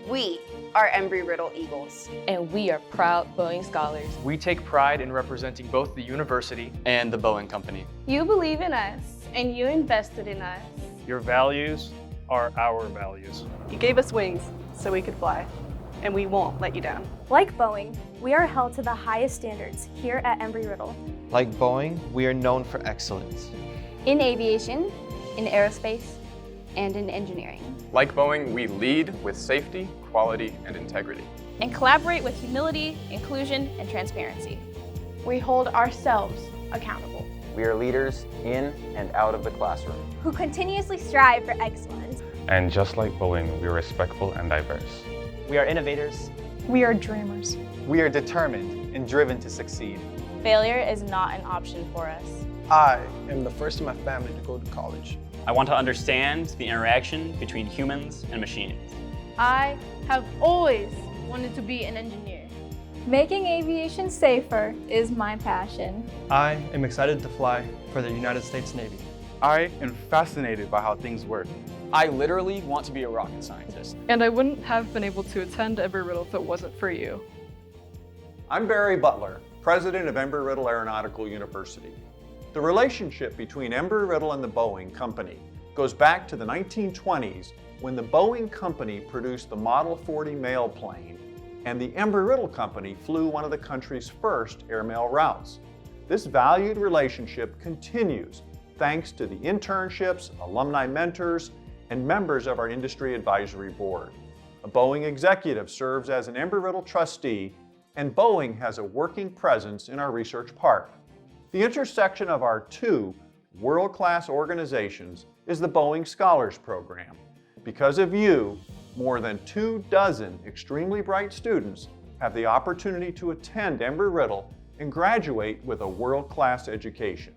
We are Embry-Riddle Eagles. And we are proud Boeing Scholars. We take pride in representing both the university and the Boeing Company. You believe in us, and you invested in us. Your values are our values. You gave us wings so we could fly, and we won't let you down. Like Boeing, we are held to the highest standards here at Embry-Riddle. Like Boeing, we are known for excellence. In aviation, in aerospace, and in engineering. Like Boeing, we lead with safety, quality, and integrity. And collaborate with humility, inclusion, and transparency. We hold ourselves accountable. We are leaders in and out of the classroom. Who continuously strive for excellence. And just like Boeing, we are respectful and diverse. We are innovators. We are dreamers. We are determined and driven to succeed. Failure is not an option for us. I am the first in my family to go to college. I want to understand the interaction between humans and machines. I have always wanted to be an engineer. Making aviation safer is my passion. I am excited to fly for the United States Navy. I am fascinated by how things work. I literally want to be a rocket scientist. And I wouldn't have been able to attend Embry-Riddle if it wasn't for you. I'm Barry Butler, president of Embry-Riddle Aeronautical University. The relationship between Embry-Riddle and the Boeing Company goes back to the 1920s when the Boeing Company produced the Model 40 mail plane and the Embry-Riddle Company flew one of the country's first airmail routes. This valued relationship continues thanks to the internships, alumni mentors, and members of our Industry Advisory Board. A Boeing executive serves as an Embry-Riddle trustee, and Boeing has a working presence in our research park. The intersection of our two world-class organizations is the Boeing Scholars Program. Because of you, more than 24 extremely bright students have the opportunity to attend Embry-Riddle and graduate with a world-class education.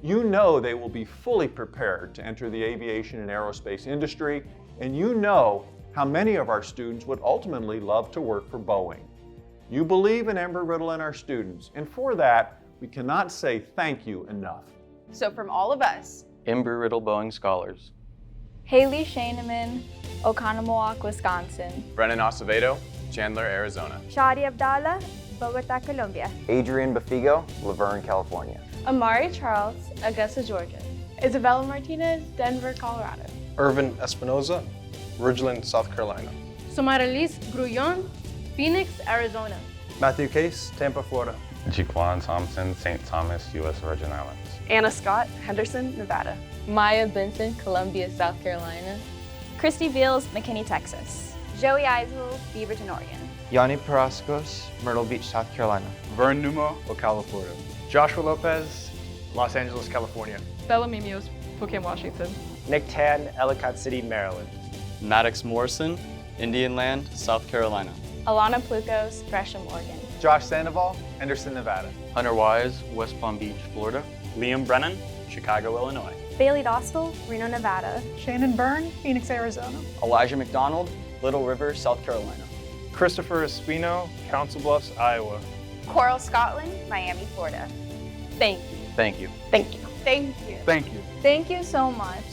You know they will be fully prepared to enter the aviation and aerospace industry, and you know how many of our students would ultimately love to work for Boeing. You believe in Embry-Riddle and our students, and for that, we cannot say thank you enough. So from all of us, Embry-Riddle Boeing Scholars. Haley Shaneman, Oconomowoc, Wisconsin. Brennan Acevedo, Chandler, Arizona. Shadi Abdallah, Bogota, Colombia. Adrian Bafigo, Laverne, California. Amari Charles, Augusta, Georgia. Isabella Martinez, Denver, Colorado. Irvin Espinoza, Ridgeland, South Carolina. Somarelis Grullon, Phoenix, Arizona. Matthew Case, Tampa, Florida. Jaquan Thompson, St. Thomas, U.S. Virgin Islands. Anna Scott, Henderson, Nevada. Maya Benson, Columbia, South Carolina. Christy Beals, McKinney, Texas. Joey Eisel, Beaverton, Oregon. Yanni Parascos, Myrtle Beach, South Carolina. Vern Numa, Ocala, Florida. Joshua Lopez, Los Angeles, California. Bella Mimios, Spokane, Washington. Nick Tan, Ellicott City, Maryland. Maddox Morrison, Indian Land, South Carolina. Alana Plukos, Gresham, Oregon. Josh Sandoval, Henderson, Nevada. Hunter Wise, West Palm Beach, Florida. Liam Brennan, Chicago, Illinois. Bailey Dostal, Reno, Nevada. Shannon Byrne, Phoenix, Arizona. Elijah McDonald, Little River, South Carolina. Christopher Espino, Council Bluffs, Iowa. Coral Scotland, Miami, Florida. Thank you. Thank you. Thank you. Thank you. Thank you. Thank you so much.